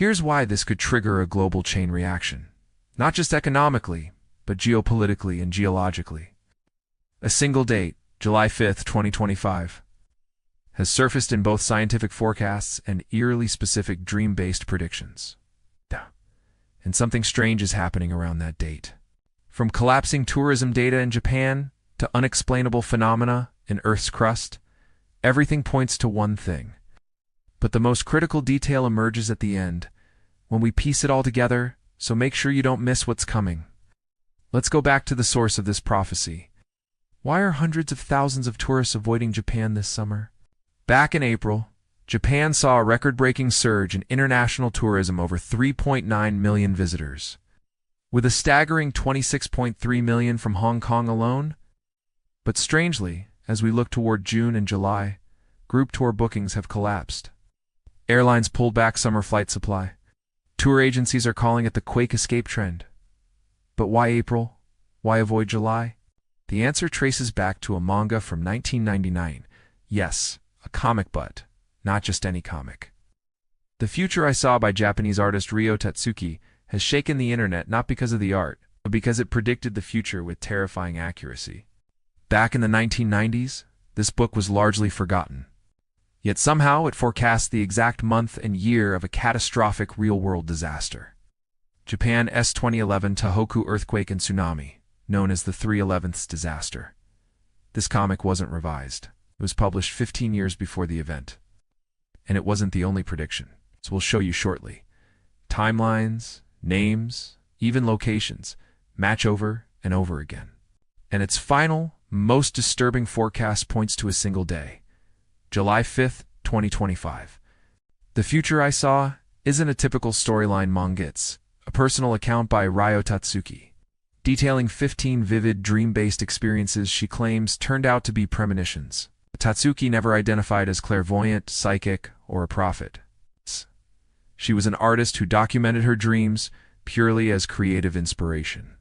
Here's why this could trigger a global chain reaction. Not just economically, but geopolitically and geologically. A single date, July 5th, 2025, has surfaced in both scientific forecasts and eerily specific dream-based predictions. And something strange is happening around that date. From collapsing tourism data in Japan to unexplainable phenomena in Earth's crust, everything points to one thing. But the most critical detail emerges at the end, when we piece it all together, so make sure you don't miss what's coming. Let's go back to the source of this prophecy. Why are hundreds of thousands of tourists avoiding Japan this summer? Back in April, Japan saw a record-breaking surge in international tourism, over 3.9 million visitors. With a staggering 26.3 million from Hong Kong alone. But strangely, as we look toward June and July, group tour bookings have collapsed. Airlines pulled back summer flight supply. Tour agencies are calling it the Quake escape trend. But why April? Why avoid July? The answer traces back to a manga from 1999. Yes, a comic, but not just any comic. The Future I Saw by Japanese artist Ryo Tatsuki has shaken the internet not because of the art, but because it predicted the future with terrifying accuracy. Back in the 1990s, this book was largely forgotten. Yet somehow it forecast the exact month and year of a catastrophic real-world disaster. Japan's 2011 Tohoku earthquake and tsunami, known as the 3/11ths disaster. This comic wasn't revised. It was published 15 years before the event. And it wasn't the only prediction, so we'll show you shortly. Timelines, names, even locations match over and over again. And its final, most disturbing forecast points to a single day, July 5th, 2025. The Future I Saw isn't a typical storyline manga. It's a personal account by Ryo Tatsuki, detailing 15 vivid dream-based experiences she claims turned out to be premonitions. Tatsuki never identified as clairvoyant, psychic, or a prophet. She was an artist who documented her dreams purely as creative inspiration.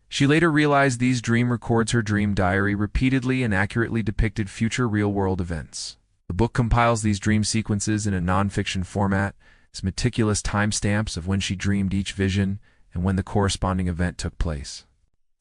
She later realized these dream records her dream diary repeatedly and accurately depicted future real-world events. The book compiles these dream sequences in a non-fiction format, as meticulous timestamps of when she dreamed each vision and when the corresponding event took place.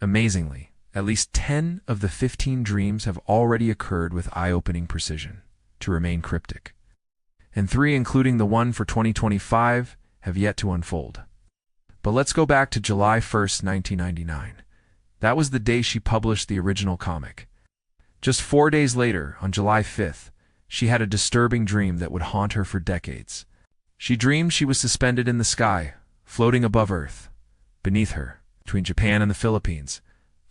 Amazingly, at least 10 of the 15 dreams have already occurred with eye-opening precision, to remain cryptic. And 3, including the one for 2025, have yet to unfold. But let's go back to July 1st, 1999. That was the day she published the original comic. Just 4 days later, on July 5th, she had a disturbing dream that would haunt her for decades. She dreamed she was suspended in the sky, floating above Earth. Beneath her, between Japan and the Philippines,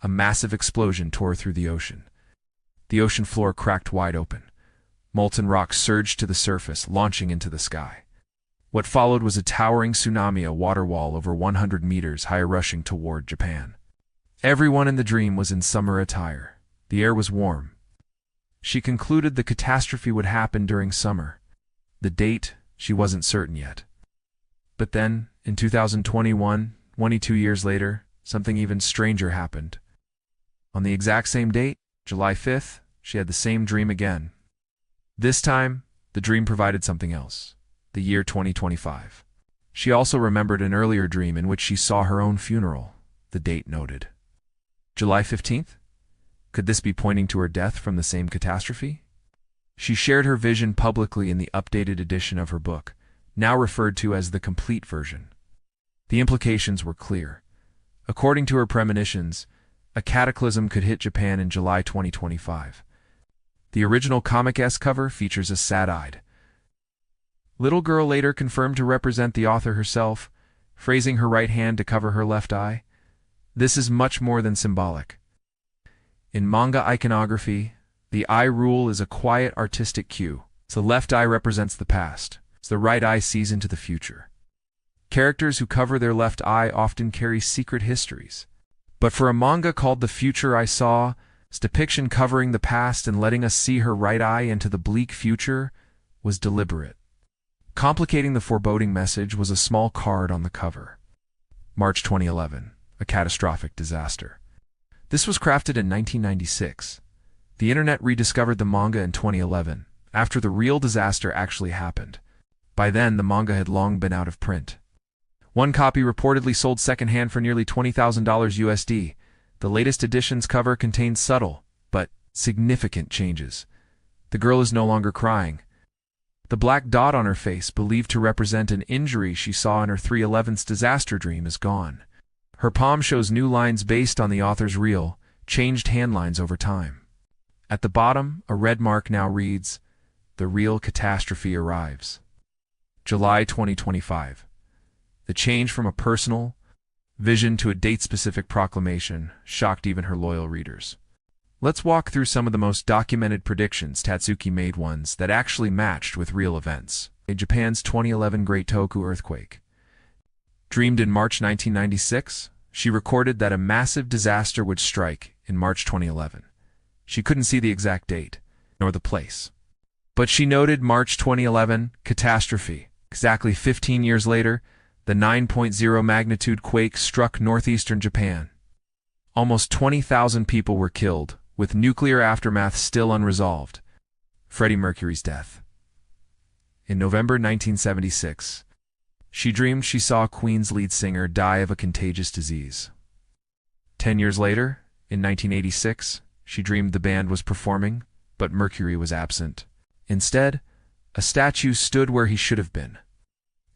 a massive explosion tore through the ocean. The ocean floor cracked wide open. Molten rock surged to the surface, launching into the sky. What followed was a towering tsunami, a water wall over 100 meters high rushing toward Japan. Everyone in the dream was in summer attire. The air was warm. She concluded the catastrophe would happen during summer. The date, she wasn't certain yet. But then, in 2021, 22 years later, something even stranger happened. On the exact same date, July 5th, she had the same dream again. This time, the dream provided something else, the year 2025. She also remembered an earlier dream in which she saw her own funeral, the date noted. July 15th? Could this be pointing to her death from the same catastrophe? She shared her vision publicly in the updated edition of her book, now referred to as the complete version. The implications were clear. According to her premonitions, a cataclysm could hit Japan in July 2025. The original comic-esque cover features a sad-eyed little girl, later confirmed to represent the author herself, phrasing her right hand to cover her left eye. This is much more than symbolic. In manga iconography, the eye rule is a quiet artistic cue. The left eye represents the past, as the right eye sees into the future. Characters who cover their left eye often carry secret histories. But for a manga called The Future I Saw, its depiction covering the past and letting us see her right eye into the bleak future was deliberate. Complicating the foreboding message was a small card on the cover. March 2011, a catastrophic disaster. This was crafted in 1996. The internet rediscovered the manga in 2011, after the real disaster actually happened. By then, the manga had long been out of print. One copy reportedly sold secondhand for nearly $20,000 USD. The latest edition's cover contains subtle, but significant changes. The girl is no longer crying. The black dot on her face, believed to represent an injury she saw in her 3/11's disaster dream, is gone. Her palm shows new lines based on the author's real, changed hand lines over time. At the bottom, a red mark now reads, "The real catastrophe arrives." July 2025. The change from a personal vision to a date-specific proclamation shocked even her loyal readers. Let's walk through some of the most documented predictions Tatsuki made, ones that actually matched with real events. Japan's 2011 Great Tohoku earthquake. Dreamed in March 1996, she recorded that a massive disaster would strike in March 2011. She couldn't see the exact date, nor the place. But she noted March 2011 catastrophe. Exactly 15 years later, the 9.0 magnitude quake struck northeastern Japan. Almost 20,000 people were killed, with nuclear aftermath still unresolved. Freddie Mercury's death. In November 1976, she dreamed she saw Queen's lead singer die of a contagious disease. 10 years later, in 1986, she dreamed the band was performing, but Mercury was absent. Instead, a statue stood where he should have been.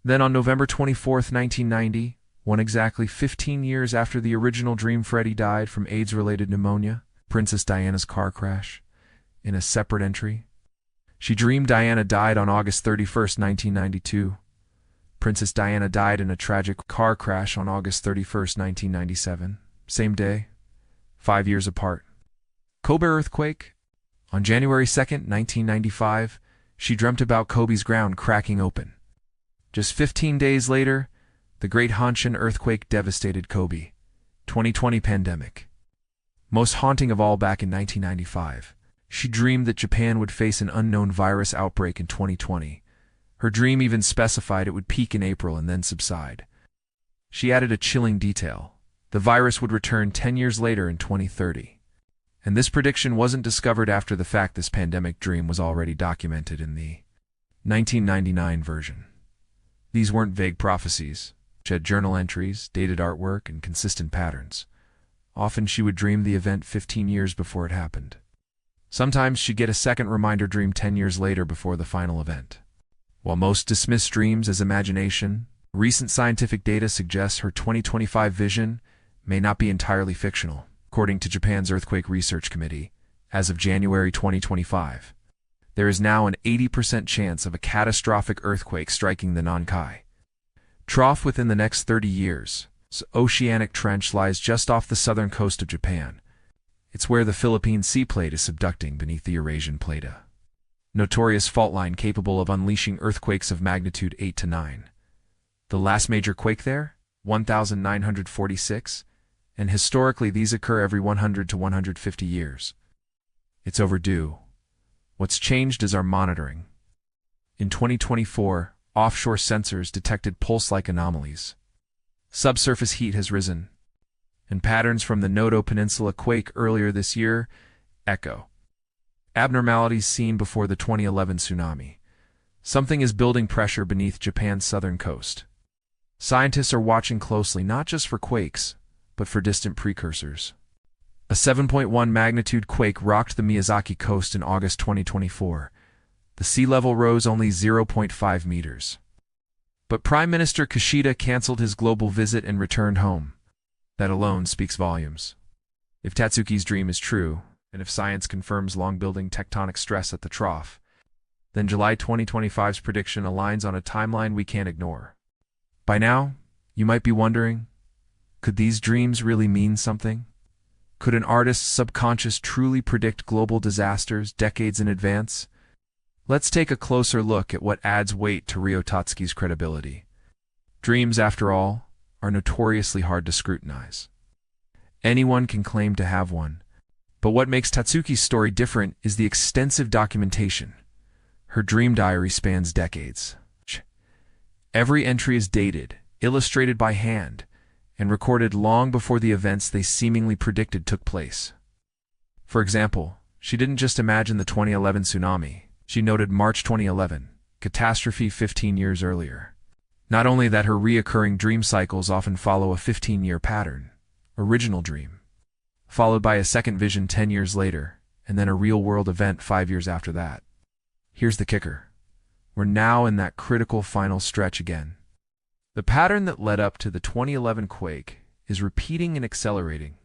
Then on November 24, 1990, exactly 15 years after the original dream, Freddie died from AIDS-related pneumonia, Princess Diana's car crash. In a separate entry, she dreamed Diana died on August 31, 1992. Princess Diana died in a tragic car crash on August 31, 1997. Same day, 5 years apart. Kobe earthquake. On January 2, 1995, she dreamt about Kobe's ground cracking open. Just 15 days later, the Great Hanshin earthquake devastated Kobe. 2020 pandemic. Most haunting of all, back in 1995, she dreamed that Japan would face an unknown virus outbreak in 2020. Her dream even specified it would peak in April and then subside. She added a chilling detail: the virus would return 10 years later in 2030. And this prediction wasn't discovered after the fact. This pandemic dream was already documented in the 1999 version. These weren't vague prophecies. She had journal entries, dated artwork, and consistent patterns. Often she would dream the event 15 years before it happened. Sometimes she'd get a second reminder dream 10 years later before the final event. While most dismiss dreams as imagination, recent scientific data suggests her 2025 vision may not be entirely fictional. According to Japan's Earthquake Research Committee, as of January 2025, there is now an 80% chance of a catastrophic earthquake striking the Nankai Trough within the next 30 years. This oceanic trench lies just off the southern coast of Japan. It's where the Philippine Sea Plate is subducting beneath the Eurasian Plate, a notorious fault line capable of unleashing earthquakes of magnitude 8 to 9. The last major quake there? 1946, and historically these occur every 100 to 150 years. It's overdue. What's changed is our monitoring. In 2024, offshore sensors detected pulse-like anomalies. Subsurface heat has risen, and patterns from the Noto Peninsula quake earlier this year echo abnormalities seen before the 2011 tsunami. Something is building pressure beneath Japan's southern coast. Scientists are watching closely, not just for quakes, but for distant precursors. A 7.1 magnitude quake rocked the Miyazaki coast in August 2024. The sea level rose only 0.5 meters. But Prime Minister Kishida canceled his global visit and returned home. That alone speaks volumes. If Tatsuki's dream is true, and if science confirms long-building tectonic stress at the trough, then July 2025's prediction aligns on a timeline we can't ignore. By now, you might be wondering, could these dreams really mean something? Could an artist's subconscious truly predict global disasters decades in advance? Let's take a closer look at what adds weight to Ryo Tatsuki's credibility. Dreams, after all, are notoriously hard to scrutinize. Anyone can claim to have one. But what makes Tatsuki's story different is the extensive documentation. Her dream diary spans decades. Every entry is dated, illustrated by hand, and recorded long before the events they seemingly predicted took place. For example, she didn't just imagine the 2011 tsunami. She noted March 2011, catastrophe 15 years earlier. Not only that, her reoccurring dream cycles often follow a 15-year pattern. Original dream, followed by a second vision 10 years later, and then a real-world event 5 years after that. Here's the kicker. We're now in that critical final stretch again. The pattern that led up to the 2011 quake is repeating and accelerating.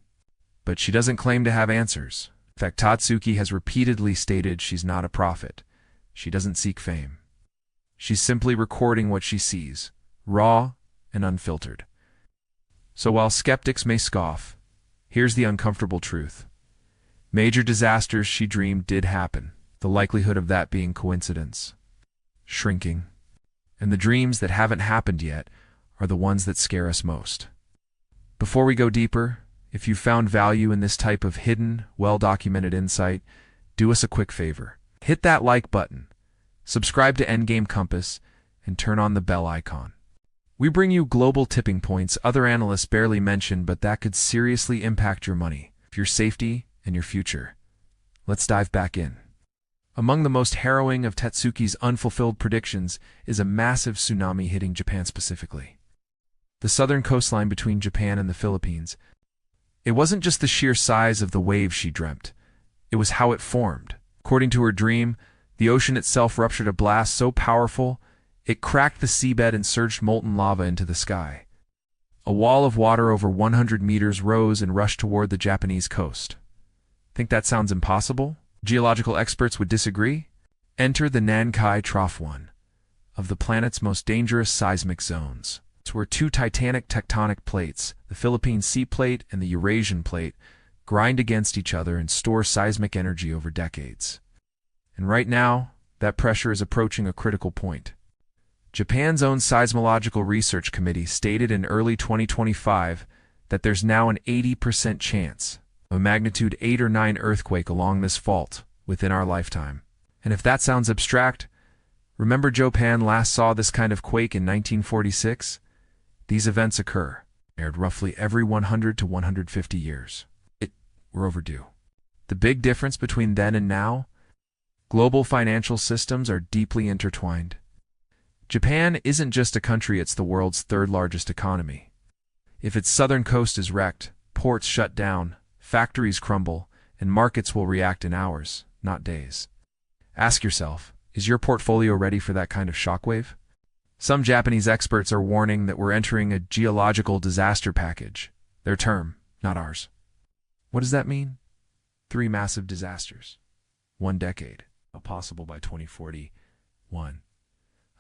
But she doesn't claim to have answers. In fact, Tatsuki has repeatedly stated she's not a prophet. She doesn't seek fame. She's simply recording what she sees, raw and unfiltered. So while skeptics may scoff, here's the uncomfortable truth. Major disasters she dreamed did happen, the likelihood of that being coincidence. Shrinking. And the dreams that haven't happened yet are the ones that scare us most. Before we go deeper, if you found value in this type of hidden, well-documented insight, do us a quick favor. Hit that like button, subscribe to Endgame Compass, and turn on the bell icon. We bring you global tipping points other analysts barely mention, but that could seriously impact your money, your safety, and your future. Let's dive back in. Among the most harrowing of Tatsuki's unfulfilled predictions is a massive tsunami hitting Japan specifically. The southern coastline between Japan and the Philippines. It wasn't just the sheer size of the wave she dreamt, it was how it formed. According to her dream, the ocean itself ruptured a blast so powerful, it cracked the seabed and surged molten lava into the sky. A wall of water over 100 meters rose and rushed toward the Japanese coast. Think that sounds impossible? Geological experts would disagree. Enter the Mega-Quake, one of the planet's most dangerous seismic zones. It's where two titanic tectonic plates, the Philippine Sea Plate and the Eurasian Plate, grind against each other and store seismic energy over decades. And right now, that pressure is approaching a critical point. Japan's own Seismological Research Committee stated in early 2025 that there's now an 80% chance of a magnitude 8 or 9 earthquake along this fault within our lifetime. And if that sounds abstract, remember Japan last saw this kind of quake in 1946? These events occur, aired roughly every 100 to 150 years. We're overdue. The big difference between then and now? Global financial systems are deeply intertwined. Japan isn't just a country, it's the world's third largest economy. If its southern coast is wrecked, ports shut down, factories crumble, and markets will react in hours, not days. Ask yourself, is your portfolio ready for that kind of shockwave? Some Japanese experts are warning that we're entering a geological disaster package. Their term, not ours. What does that mean? 3 massive disasters. 1 decade, possible by 2041.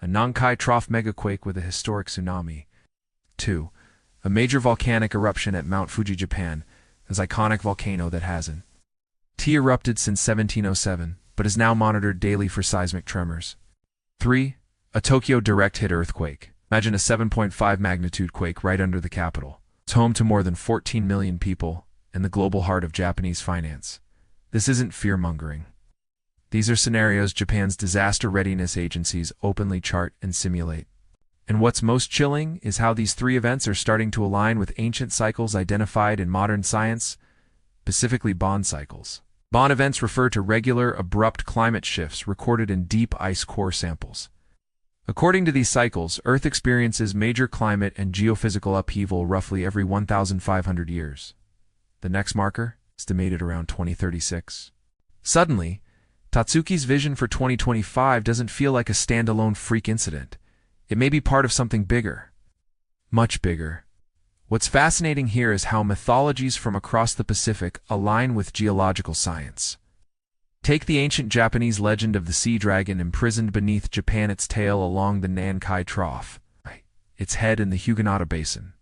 A Mega-Quake Mega-Quake with a historic tsunami. 2. A major volcanic eruption at Mount Fuji, Japan, an iconic volcano that hasn't erupted since 1707, but is now monitored daily for seismic tremors. 3. A Tokyo direct hit earthquake. Imagine a 7.5 magnitude quake right under the capital. It's home to more than 14 million people and the global heart of Japanese finance. This isn't fear-mongering. These are scenarios Japan's disaster readiness agencies openly chart and simulate. And what's most chilling is how these 3 events are starting to align with ancient cycles identified in modern science, specifically Bond cycles. Bond events refer to regular, abrupt climate shifts recorded in deep ice core samples. According to these cycles, Earth experiences major climate and geophysical upheaval roughly every 1,500 years. The next marker, estimated around 2036. Suddenly, Tatsuki's vision for 2025 doesn't feel like a standalone freak incident. It may be part of something bigger. Much bigger. What's fascinating here is how mythologies from across the Pacific align with geological science. Take the ancient Japanese legend of the sea dragon imprisoned beneath Japan, its tail along the Mega-Quake, its head in the Huguenot Basin.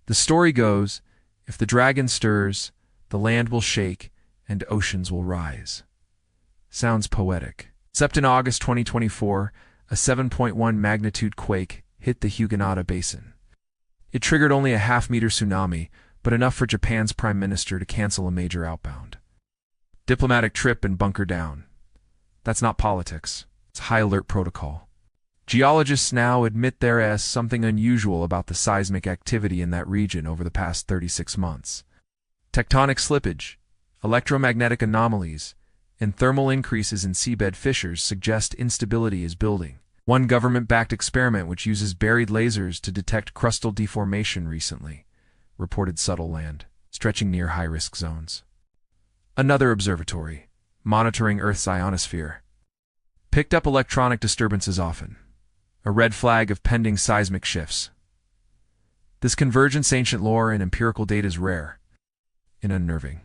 The story goes, if the dragon stirs, the land will shake and oceans will rise. Sounds poetic. Except in August 2024, a 7.1 magnitude quake hit the Huguenot Basin. It triggered only a half-meter tsunami, but enough for Japan's prime minister to cancel a major outbound. Diplomatic trip and bunker down. That's not politics. It's high alert protocol. Geologists now admit there is something unusual about the seismic activity in that region over the past 36 months. Tectonic slippage, electromagnetic anomalies, and thermal increases in seabed fissures suggest instability is building. One government-backed experiment which uses buried lasers to detect crustal deformation recently reported subtle land, stretching near high-risk zones. Another observatory, monitoring Earth's ionosphere, picked up electronic disturbances often, a red flag of pending seismic shifts. This convergence, ancient lore and empirical data is rare and unnerving.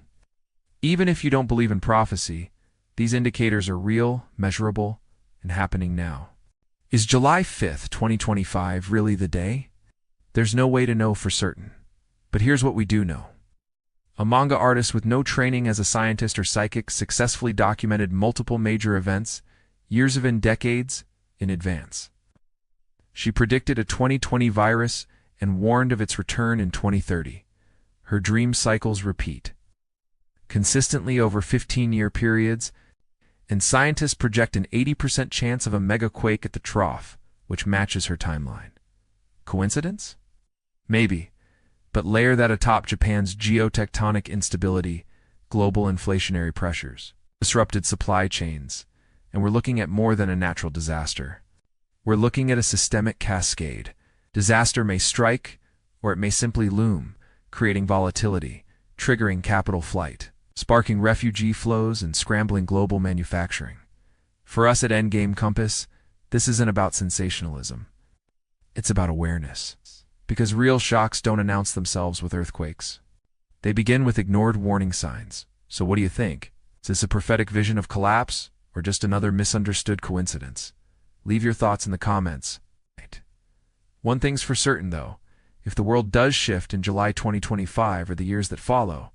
Even if you don't believe in prophecy, these indicators are real, measurable, and happening now. Is July 5th, 2025 really the day? There's no way to know for certain. But here's what we do know. A manga artist with no training as a scientist or psychic successfully documented multiple major events, years of decades in advance. She predicted a 2020 virus and warned of its return in 2030. Her dream cycles repeat, consistently over 15-year periods, and scientists project an 80% chance of a mega-quake at the trough, which matches her timeline. Coincidence? Maybe, but layer that atop Japan's geotectonic instability, global inflationary pressures, disrupted supply chains, and we're looking at more than a natural disaster. We're looking at a systemic cascade. Disaster may strike, or it may simply loom, creating volatility, triggering capital flight, sparking refugee flows and scrambling global manufacturing. For us at Endgame Compass, this isn't about sensationalism. It's about awareness. Because real shocks don't announce themselves with earthquakes. They begin with ignored warning signs. So what do you think? Is this a prophetic vision of collapse, or just another misunderstood coincidence? Leave your thoughts in the comments. One thing's for certain, though. If the world does shift in July 2025 or the years that follow,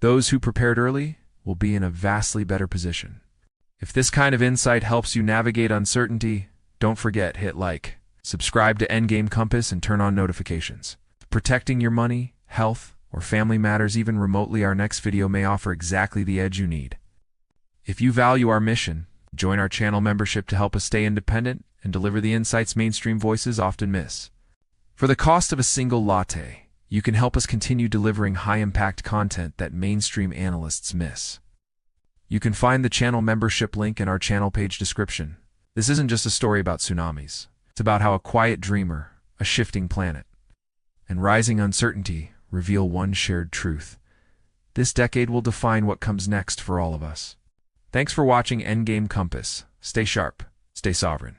those who prepared early will be in a vastly better position. If this kind of insight helps you navigate uncertainty, don't forget, hit like, subscribe to Endgame Compass, and turn on notifications. Protecting your money, health, or family matters even remotely, our next video may offer exactly the edge you need. If you value our mission, join our channel membership to help us stay independent and deliver the insights mainstream voices often miss. For the cost of a single latte, you can help us continue delivering high-impact content that mainstream analysts miss. You can find the channel membership link in our channel page description. This isn't just a story about tsunamis. It's about how a quiet dreamer, a shifting planet, and rising uncertainty reveal one shared truth. This decade will define what comes next for all of us. Thanks for watching Endgame Compass. Stay sharp, stay sovereign.